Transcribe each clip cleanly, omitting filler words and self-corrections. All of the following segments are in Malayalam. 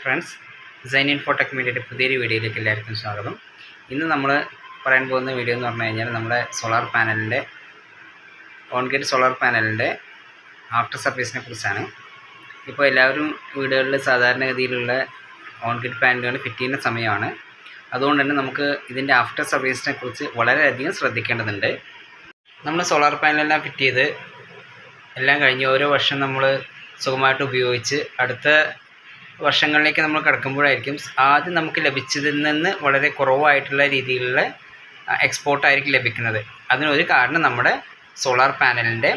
ഫ്രണ്ട്സ്, സൈൻ ഇൻഫോടെക് മീഡിയയുടെ പുതിയൊരു വീഡിയോയിലേക്ക് എല്ലാവർക്കും സ്വാഗതം. ഇന്ന് നമ്മൾ പറയാൻ പോകുന്ന വീഡിയോ എന്ന് പറഞ്ഞു കഴിഞ്ഞാൽ നമ്മുടെ ഓൺഗ്രിഡ് സോളാർ പാനലിൻ്റെ ആഫ്റ്റർ സർവീസിനെ കുറിച്ചാണ്. ഇപ്പോൾ എല്ലാവരും വീടുകളിൽ സാധാരണഗതിയിലുള്ള ഓൺഗ്രിഡ് പാനലുകൾ ഫിറ്റ് ചെയ്യുന്ന സമയമാണ്. അതുകൊണ്ട് തന്നെ നമുക്ക് ഇതിൻ്റെ ആഫ്റ്റർ സർവീസിനെ കുറിച്ച് വളരെയധികം ശ്രദ്ധിക്കേണ്ടതുണ്ട്. നമ്മൾ സോളാർ പാനലെല്ലാം ഫിറ്റ് ചെയ്ത് എല്ലാം കഴിഞ്ഞ് ഓരോ വർഷം നമ്മൾ സുഖമായിട്ട് ഉപയോഗിച്ച് അടുത്ത വർഷങ്ങളിലേക്ക് നമ്മൾ കിടക്കുമ്പോഴായിരിക്കും ആദ്യം നമുക്ക് ലഭിച്ചതിൽ നിന്ന് വളരെ കുറവായിട്ടുള്ള രീതിയിലുള്ള എക്സ്പോർട്ടായിരിക്കും ലഭിക്കുന്നത്. അതിനൊരു കാരണം നമ്മുടെ സോളാർ പാനലിൻ്റെ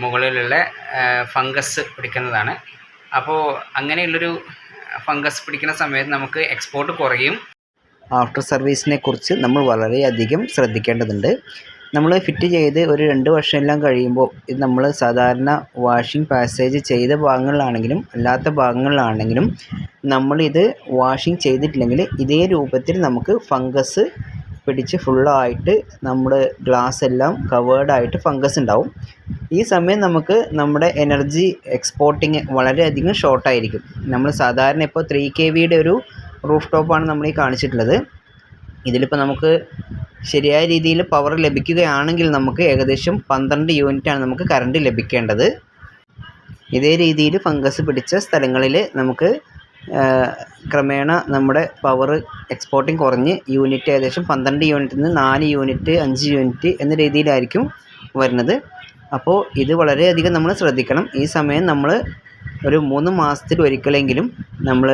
മുകളിലുള്ള ഫംഗസ് പിടിക്കുന്നതാണ്. അപ്പോൾ അങ്ങനെയുള്ളൊരു ഫംഗസ് പിടിക്കുന്ന സമയത്ത് നമുക്ക് എക്സ്പോർട്ട് കുറയും. ആഫ്റ്റർ സർവീസിനെ കുറിച്ച് നമ്മൾ വളരെയധികം ശ്രദ്ധിക്കേണ്ടതുണ്ട്. നമ്മൾ ഫിറ്റ് ചെയ്ത് ഒരു 2 വർഷമെല്ലാം കഴിയുമ്പോൾ ഇത് നമ്മൾ സാധാരണ വാഷിംഗ് പാസേജ് ചെയ്ത ഭാഗങ്ങളിലാണെങ്കിലും അല്ലാത്ത ഭാഗങ്ങളിലാണെങ്കിലും നമ്മളിത് വാഷിംഗ് ചെയ്തിട്ടില്ലെങ്കിൽ ഇതേ രൂപത്തിൽ നമുക്ക് ഫംഗസ് പിടിച്ച് ഫുള്ളായിട്ട് നമ്മുടെ ഗ്ലാസ് എല്ലാം കവേർഡായിട്ട് ഫംഗസ് ഉണ്ടാവും. ഈ സമയം നമുക്ക് നമ്മുടെ എനർജി എക്സ്പോർട്ടിങ് വളരെയധികം ഷോർട്ടായിരിക്കും. നമ്മൾ സാധാരണ ഇപ്പോൾ 3 kVയുടെ ഒരു റൂഫ് ടോപ്പാണ് നമ്മൾ ഈ കാണിച്ചിട്ടുള്ളത്. ഇതിലിപ്പോൾ നമുക്ക് ശരിയായ രീതിയിൽ പവർ ലഭിക്കുകയാണെങ്കിൽ നമുക്ക് ഏകദേശം 12 യൂണിറ്റാണ് നമുക്ക് കറണ്ട് ലഭിക്കേണ്ടത്. ഇതേ രീതിയിൽ ഫംഗസ് പിടിച്ച സ്ഥലങ്ങളിൽ നമുക്ക് ക്രമേണ നമ്മുടെ പവർ എക്സ്പോർട്ടിങ് കുറഞ്ഞ് യൂണിറ്റ് ഏകദേശം 12 യൂണിറ്റിൽ നിന്ന് 4 യൂണിറ്റ് 5 യൂണിറ്റ് എന്ന രീതിയിലായിരിക്കും വരുന്നത്. അപ്പോൾ ഇത് വളരെയധികം നമ്മൾ ശ്രദ്ധിക്കണം. ഈ സമയം നമ്മൾ ഒരു 3 മാസത്തിൽ ഒരിക്കലെങ്കിലും നമ്മൾ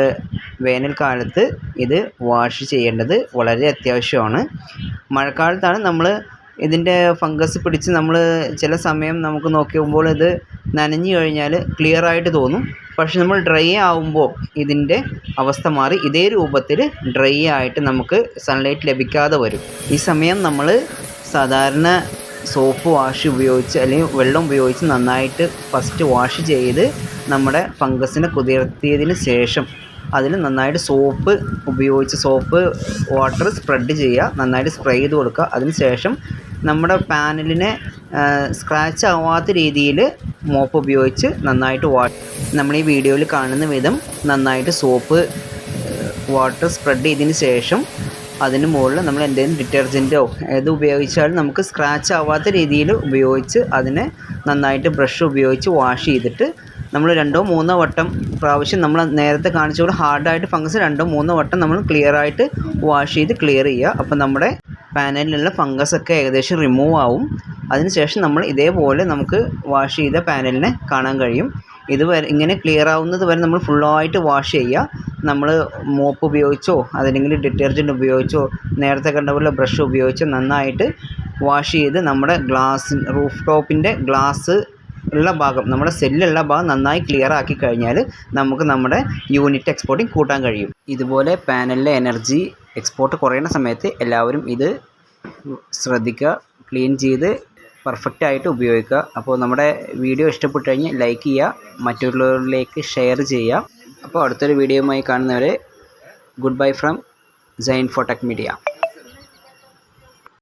വേനൽക്കാലത്ത് ഇത് വാഷ് ചെയ്യേണ്ടത് വളരെ അത്യാവശ്യമാണ്. മഴക്കാലത്താണ് നമ്മൾ ഇതിൻ്റെ ഫംഗസ് പിടിച്ച് നമ്മൾ ചില സമയം നമുക്ക് നോക്കുമ്പോൾ ഇത് നനഞ്ഞു കഴിഞ്ഞാൽ ക്ലിയറായിട്ട് തോന്നും. പക്ഷെ നമ്മൾ ഡ്രൈ ആവുമ്പോൾ ഇതിൻ്റെ അവസ്ഥ മാറി ഇതേ രൂപത്തിൽ ഡ്രൈ ആയിട്ട് നമുക്ക് സൺലൈറ്റ് ലഭിക്കാതെ വരും. ഈ സമയം നമ്മൾ സാധാരണ സോപ്പ് വാഷ് ഉപയോഗിച്ച് അല്ലെങ്കിൽ വെള്ളം ഉപയോഗിച്ച് നന്നായിട്ട് ഫസ്റ്റ് വാഷ് ചെയ്ത് നമ്മുടെ ഫംഗസിനെ കുതിർത്തിയതിന് ശേഷം അതിൽ നന്നായിട്ട് സോപ്പ് ഉപയോഗിച്ച് സോപ്പ് വാട്ടർ സ്പ്രെഡ് ചെയ്യുക, നന്നായിട്ട് സ്പ്രേ ചെയ്ത് കൊടുക്കുക. അതിന് ശേഷം നമ്മുടെ പാനലിനെ സ്ക്രാച്ച് ആവാത്ത രീതിയിൽ മോപ്പ് ഉപയോഗിച്ച് നന്നായിട്ട് നമ്മൾ ഈ വീഡിയോയിൽ കാണുന്ന വിധം നന്നായിട്ട് സോപ്പ് വാട്ടർ സ്പ്രെഡ് ചെയ്തതിന് ശേഷം അതിന് മുകളിൽ നമ്മൾ എന്തെങ്കിലും ഡിറ്റർജൻറ്റോ ഏത് ഉപയോഗിച്ചാലും നമുക്ക് സ്ക്രാച്ച് ആവാത്ത രീതിയിൽ ഉപയോഗിച്ച് അതിനെ നന്നായിട്ട് ബ്രഷ് ഉപയോഗിച്ച് വാഷ് ചെയ്തിട്ട് നമ്മൾ 2-3 വട്ടം പ്രാവശ്യം നമ്മൾ നേരത്തെ കാണിച്ചുകൊണ്ട് ഹാർഡായിട്ട് ഫംഗസ് 2-3 വട്ടം നമ്മൾ ക്ലിയറായിട്ട് വാഷ് ചെയ്ത് ക്ലിയർ ചെയ്യുക. അപ്പോൾ നമ്മുടെ പാനലിലുള്ള ഫംഗസൊക്കെ ഏകദേശം റിമൂവ് ആവും. അതിനുശേഷം നമ്മൾ ഇതേപോലെ നമുക്ക് വാഷ് ചെയ്ത പാനലിനെ കാണാൻ കഴിയും. ഇതുവരെ ഇങ്ങനെ ക്ലിയർ ആവുന്നത് വരെ നമ്മൾ ഫുള്ളായിട്ട് വാഷ് ചെയ്യുക. നമ്മൾ മോപ്പ് ഉപയോഗിച്ചോ അതല്ലെങ്കിൽ ഡിറ്റർജൻറ്റ് ഉപയോഗിച്ചോ നേരത്തെ കണ്ട പോലെ ബ്രഷ് ഉപയോഗിച്ചോ നന്നായിട്ട് വാഷ് ചെയ്ത് നമ്മുടെ റൂഫ് ടോപ്പിൻ്റെ ഗ്ലാസ് ഉള്ള ഭാഗം നമ്മുടെ സെല്ലുള്ള ഭാഗം നന്നായി ക്ലിയർ ആക്കി കഴിഞ്ഞാൽ നമുക്ക് നമ്മുടെ യൂണിറ്റ് എക്സ്പോർട്ടിങ് കൂട്ടാൻ കഴിയും. ഇതുപോലെ പാനലിലെ എനർജി എക്സ്പോർട്ട് കുറയുന്ന സമയത്ത് എല്ലാവരും ഇത് ശ്രദ്ധിക്കുക, ക്ലീൻ ചെയ്ത് പെർഫെക്റ്റ് ആയിട്ട് ഉപയോഗിക്കുക. അപ്പോൾ നമ്മുടെ വീഡിയോ ഇഷ്ടപ്പെട്ടു കഴിഞ്ഞാൽ ലൈക്ക് ചെയ്യുക, മറ്റുള്ളവരിലേക്ക് ഷെയർ ചെയ്യുക. അപ്പോൾ അടുത്തൊരു വീഡിയോയുമായി കാണുന്നവരെ good bye from Sign Infotech media.